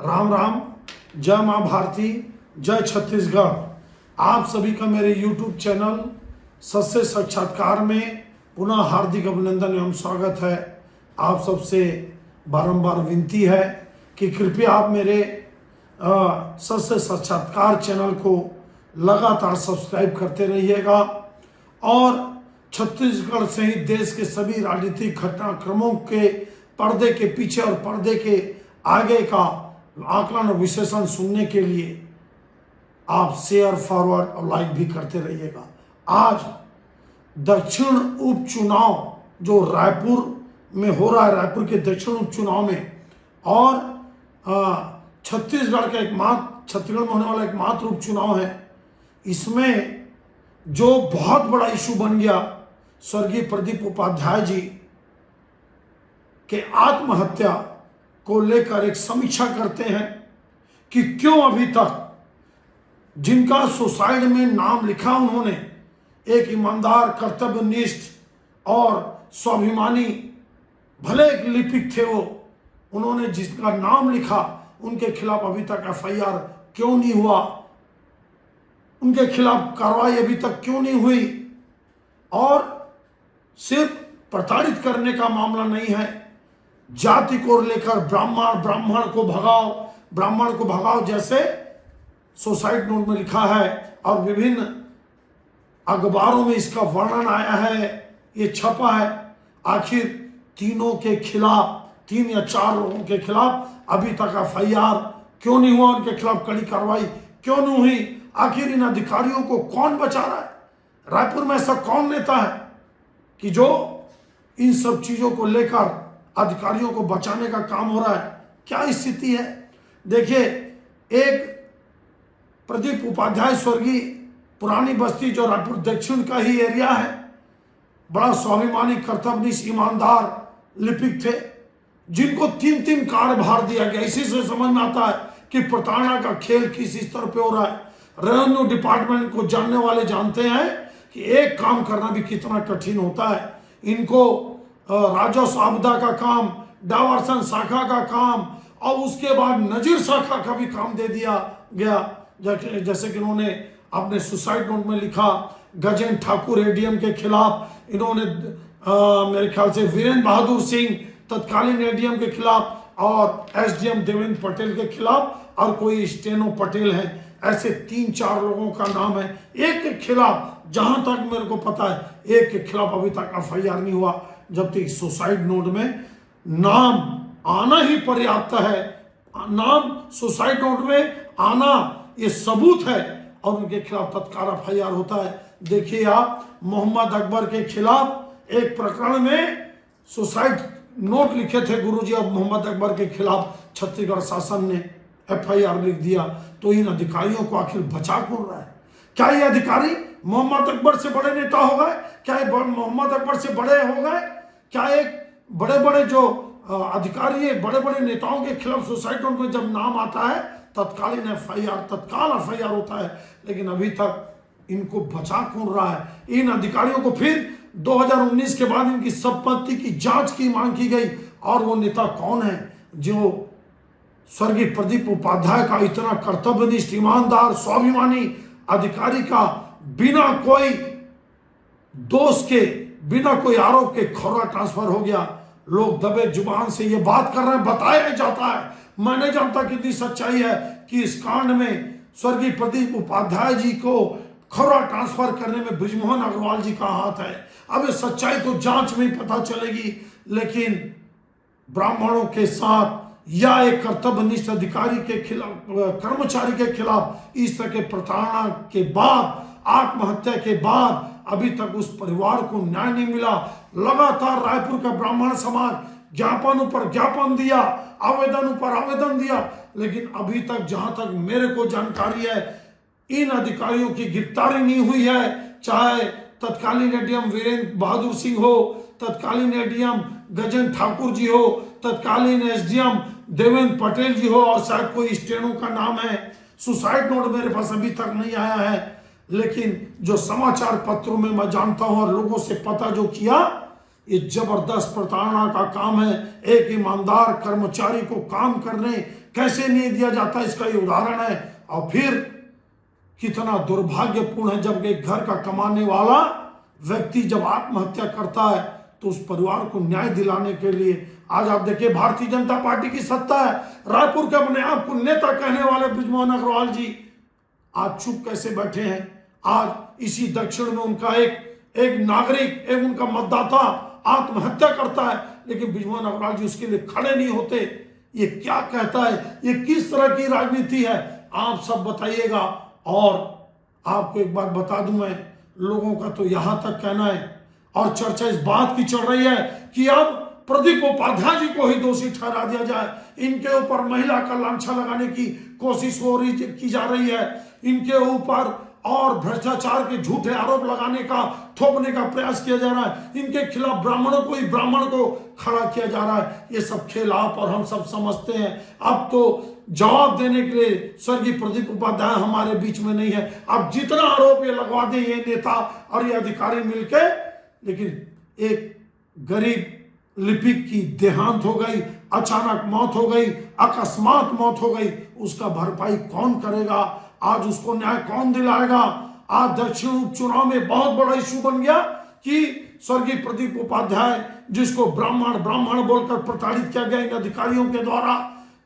राम राम, जय माँ भारती, जय छत्तीसगढ़। आप सभी का मेरे YouTube चैनल सत्य साक्षात्कार में पुनः हार्दिक अभिनंदन एवं स्वागत है। आप सबसे बारंबार विनती है कि कृपया आप मेरे सत्य साक्षात्कार चैनल को लगातार सब्सक्राइब करते रहिएगा और छत्तीसगढ़ सहित देश के सभी राजनीतिक घटनाक्रमों के पर्दे के पीछे और पर्दे के आगे का आकलन और विश्लेषण सुनने के लिए आप शेयर फॉरवर्ड और लाइक भी करते रहिएगा। आज दक्षिण उपचुनाव जो रायपुर में हो रहा है, रायपुर के दक्षिण उपचुनाव में, और छत्तीसगढ़ का छत्तीसगढ़ में होने वाला एकमात्र उपचुनाव है, इसमें जो बहुत बड़ा इशू बन गया, स्वर्गीय प्रदीप उपाध्याय जी के आत्महत्या को लेकर एक समीक्षा करते हैं कि क्यों अभी तक जिनका सुसाइड में नाम लिखा, उन्होंने एक ईमानदार, कर्तव्यनिष्ठ और स्वाभिमानी, भले एक लिपिक थे वो, उन्होंने जिसका नाम लिखा, उनके खिलाफ अभी तक एफआईआर क्यों नहीं हुआ, उनके खिलाफ कार्रवाई अभी तक क्यों नहीं हुई। और सिर्फ प्रताड़ित करने का मामला नहीं है, जाति को लेकर ब्राह्मण को भगाओ जैसे सुसाइड नोट में लिखा है और विभिन्न अखबारों में इसका वर्णन आया है, ये छपा है। आखिर तीनों के खिलाफ, 3 या 4 लोगों के खिलाफ अभी तक एफआईआर क्यों नहीं हुआ, उनके खिलाफ कड़ी कार्रवाई क्यों नहीं हुई। आखिर इन अधिकारियों को कौन बचा रहा है? रायपुर में ऐसा कौन नेता है कि जो इन सब चीजों को लेकर अधिकारियों को बचाने का काम हो रहा है? क्या स्थिति है? देखिए, एक प्रदीप उपाध्याय स्वर्गीय पुरानी बस्ती जो रायपुर दक्षिण का ही एरिया है, बड़ा स्वाभिमानी, कर्तव्यनिष्ठ, ईमानदार लिपिक थे, जिनको 3 कार्यभार दिया गया। इसी से समझ में आता है कि प्रताड़ना का खेल किस स्तर पे हो रहा है। रेवेन्यू डिपार्टमेंट को जानने वाले जानते हैं कि एक काम करना भी कितना कठिन होता है। इनको राजस्व आपदा का काम, डायवर्सन शाखा का काम और उसके बाद नजीर शाखा का भी काम दे दिया गया। जैसे कि इन्होंने अपने सुसाइड नोट में लिखा, गजेंद्र ठाकुर एडीएम के खिलाफ, इन्होंने मेरे ख्याल से वीरेंद्र बहादुर सिंह तत्कालीन एडीएम के खिलाफ और एसडीएम देवेंद्र पटेल के खिलाफ, और कोई स्टेनो पटेल है, ऐसे 3-4 लोगों का नाम है। एक के खिलाफ, जहां तक मेरे को पता है, एक के खिलाफ अभी तक एफआईआर नहीं हुआ, जबकि सुसाइड नोट में नाम आना ही पर्याप्त है। नाम सुसाइड नोट में आना ये सबूत है और उनके खिलाफ तत्काल एफआईआर होता है। देखिए आप, मोहम्मद अकबर के खिलाफ एक प्रकरण में सुसाइड नोट लिखे थे गुरुजी, अब मोहम्मद अकबर के खिलाफ छत्तीसगढ़ शासन ने एफआईआर लिख दिया। तो इन अधिकारियों को आखिर बचा कौन रहा है? क्या ये अधिकारी मोहम्मद अकबर से बड़े नेता हो गए? क्या ये मोहम्मद अकबर से बड़े हो गए? क्या एक बड़े जो अधिकारी है, बड़े नेताओं के खिलाफ सुसाइड नोट में जब नाम आता है, तत्काल एफआईआर होता है, लेकिन अभी तक इनको बचा कौन रहा है? इन अधिकारियों को फिर 2019 के बाद इनकी संपत्ति की जांच की मांग की गई, और वो नेता कौन है जो स्वर्गीय प्रदीप उपाध्याय का इतना कर्तव्यनिष्ठ, ईमानदार, स्वाभिमानी अधिकारी का बिना कोई दोष के, बिना कोई आरोप के खौरा ट्रांसफर हो गया। लोग दबे जुबान से ये बात कर रहे हैं, बताया जाता है। मैं नहीं जानता कितनी सच्चाई है कि इस कांड में स्वर्गीय प्रदीप उपाध्याय जी को खौरा ट्रांसफर करने में बृजमोहन अग्रवाल जी का हाथ है। अब ये सच्चाई तो जांच में ही पता चलेगी, लेकिन ब्राह्मणों के साथ या एक कर्तव्यनिष्ठ अधिकारी के खिलाफ, कर्मचारी के खिलाफ इस तरह के प्रताड़ना के बाद, आत्महत्या के बाद अभी तक उस परिवार को न्याय नहीं मिला। लगातार रायपुर का ब्राह्मण समाज ज्ञापन ऊपर ज्ञापन दिया, आवेदन ऊपर आवेदन दिया, लेकिन अभी तक, जहां तक मेरे को जानकारी है, इन अधिकारियों की गिरफ्तारी नहीं हुई है। चाहे तत्कालीन एडीएम वीरेंद्र बहादुर सिंह हो, तत्कालीन एडीएम गजेंद्र ठाकुर जी हो, तत्कालीन एसडीएम देवेंद्र पटेल जी हो, और शायद कोई स्टेनो का नाम है। सुसाइड नोट मेरे पास अभी तक नहीं आया है, लेकिन जो समाचार पत्रों में मैं जानता हूं और लोगों से पता जो किया, ये जबरदस्त प्रताड़ना का काम है। एक ईमानदार कर्मचारी को काम करने कैसे नहीं दिया जाता, इसका ये उदाहरण है। और फिर कितना दुर्भाग्यपूर्ण है जब एक घर का कमाने वाला व्यक्ति जब आत्महत्या करता है तो उस परिवार को न्याय दिलाने के लिए आज आप देखिए भारतीय जनता पार्टी की सत्ता है। रायपुर के अपने आप को नेता कहने वाले बृजमोहन अग्रवाल जी आज चुप कैसे बैठे हैं। आज इसी दक्षिण में उनका एक नागरिक, एक उनका मतदाता आत्महत्या करता है, लेकिन बृजमोहन अग्रवाल जी उसके लिए खड़े नहीं होते। ये क्या कहता है, ये किस तरह की राजनीति है, आप सब बताइएगा। और आपको एक बात बता दूं, मैं लोगों का तो यहां तक कहना है और चर्चा इस बात की चल रही है कि अब प्रदीप उपाध्याय जी को ही दोषी ठहरा दिया जाए। इनके ऊपर महिला का लांछा लगाने की कोशिश की जा रही है, इनके ऊपर और भ्रष्टाचार के झूठे आरोप लगाने का, थोपने का प्रयास किया जा रहा है, इनके खिलाफ ब्राह्मणों को खड़ा किया जा रहा है। ये सब खेल आप और हम सब समझते हैं। अब तो जवाब देने के लिए स्वर्गीय प्रदीप उपाध्याय हमारे बीच में नहीं है। अब जितना आरोप ये लगवा दे ये नेता और ये अधिकारी मिलके, लेकिन एक गरीब लिपिक की देहांत हो गई, अचानक मौत हो गई, अकस्मात मौत हो गई, उसका भरपाई कौन करेगा? आज उसको न्याय कौन दिलाएगा? आज दक्षिण उपचुनाव में बहुत बड़ा इश्यू बन गया कि स्वर्गीय प्रदीप उपाध्याय जिसको ब्राह्मण बोलकर प्रताड़ित किया गया इन अधिकारियों के द्वारा,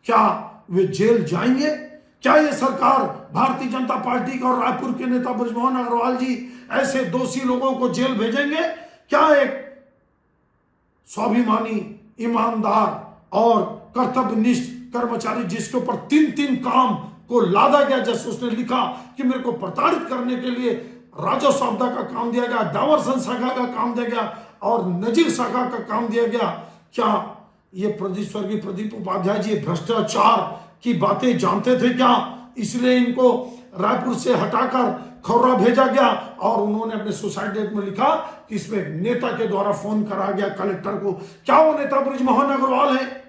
क्या वे जेल जाएंगे? क्या ये सरकार भारतीय जनता पार्टी का और रायपुर के नेता बृजमोहन अग्रवाल जी ऐसे दोषी लोगों को जेल भेजेंगे? क्या एक स्वाभिमानी, ईमानदार और कर्तव्यनिष्ठ कर्मचारी जिसके ऊपर 3 काम को लादा गया, जैसे उसने लिखा कि मेरे को प्रताड़ित करने के लिए राजस्व आपदा का काम दिया गया, डायवर्सन शाखा का काम दिया गया और नजीर शाखा का काम दिया गया, क्या ये स्वर्गीय प्रदीप उपाध्याय जी भ्रष्टाचार की बातें जानते थे क्या? इसलिए इनको रायपुर से हटाकर खौरा भेजा गया और उन्होंने अपने सुसाइड नोट में लिखा कि इसमें एक नेता के द्वारा फोन करा गया कलेक्टर को। क्या वो नेता बृजमोहन अग्रवाल है?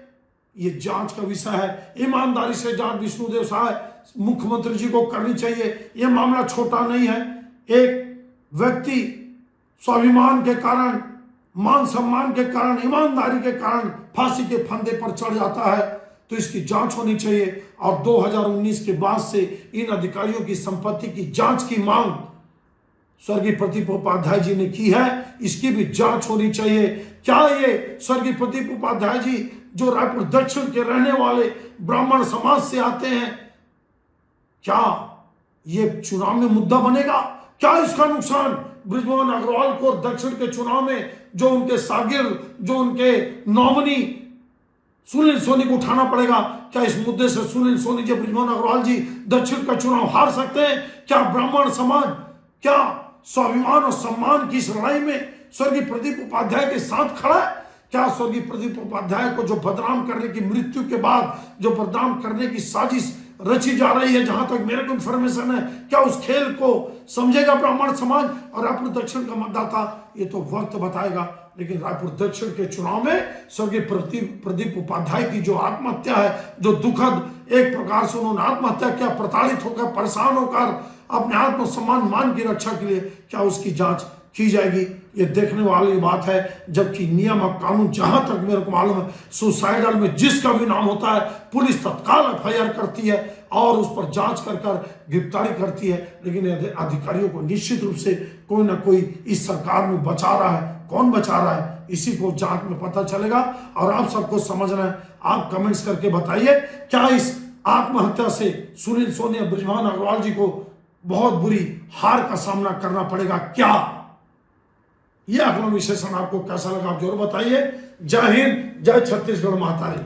ये जांच का विषय है। ईमानदारी से जांच विष्णुदेव सहाय मुख्यमंत्री जी को करनी चाहिए। यह मामला छोटा नहीं है। एक व्यक्ति स्वाभिमान के कारण, मान सम्मान के कारण, ईमानदारी के कारण फांसी के फंदे पर चढ़ जाता है तो इसकी जांच होनी चाहिए। और 2019 के बाद से इन अधिकारियों की संपत्ति की जांच की मांग स्वर्गीय प्रदीप उपाध्याय जी ने की है, इसकी भी जांच होनी चाहिए। क्या ये स्वर्गीय प्रदीप उपाध्याय जी जो रायपुर दक्षिण के रहने वाले ब्राह्मण समाज से आते हैं, क्या ये चुनाव में मुद्दा बनेगा? क्या इसका नुकसान बृजमोहन अग्रवाल को दक्षिण के चुनाव में जो उनके सागिर, जो उनके नॉमिनी सुनील सोनी को उठाना पड़ेगा? क्या इस मुद्दे से सुनील सोनी जी, बृजमोहन अग्रवाल जी दक्षिण का चुनाव हार सकते हैं? क्या ब्राह्मण समाज, क्या स्वाभिमान और सम्मान की इस लड़ाई में स्वर्गीय प्रदीप उपाध्याय के साथ खड़ा है? क्या स्वर्गीय प्रदीप उपाध्याय को जो बदनाम करने की, मृत्यु के बाद जो बदनाम करने की साजिश रची जा रही है, जहां तक मेरे को इंफॉर्मेशन है, क्या उस खेल को समझेगा ब्राह्मण समाज और रायपुर दक्षिण का मतदाता? ये तो वक्त बताएगा। लेकिन रायपुर दक्षिण के चुनाव में स्वर्गीय प्रदीप उपाध्याय की जो आत्महत्या है, जो दुखद एक प्रकार से उन्होंने आत्महत्या किया, प्रताड़ित होकर, परेशान होकर अपने आत्मसम्मान मान की रक्षा के लिए, क्या उसकी जांच की जाएगी? ये देखने वाली बात है। जबकि नियम और कानून, जहां तक मेरे को मालूम है, सुसाइडल में जिसका भी नाम होता है पुलिस तत्काल एफआईआर करती है और उस पर जांच कर गिरफ्तारी करती है। लेकिन अधिकारियों को निश्चित रूप से कोई ना कोई इस सरकार में बचा रहा है। कौन बचा रहा है, इसी को जांच में पता चलेगा। और आप सबको समझना है, आप कमेंट्स करके बताइए, क्या इस आत्महत्या से सुनील सोनी और बृजमोहन अग्रवाल जी को बहुत बुरी हार का सामना करना पड़ेगा क्या? यह अगला विश्लेषण आपको कैसा लगा, आप जरूर बताइए। जय हिंद, जय छत्तीसगढ़ माता री।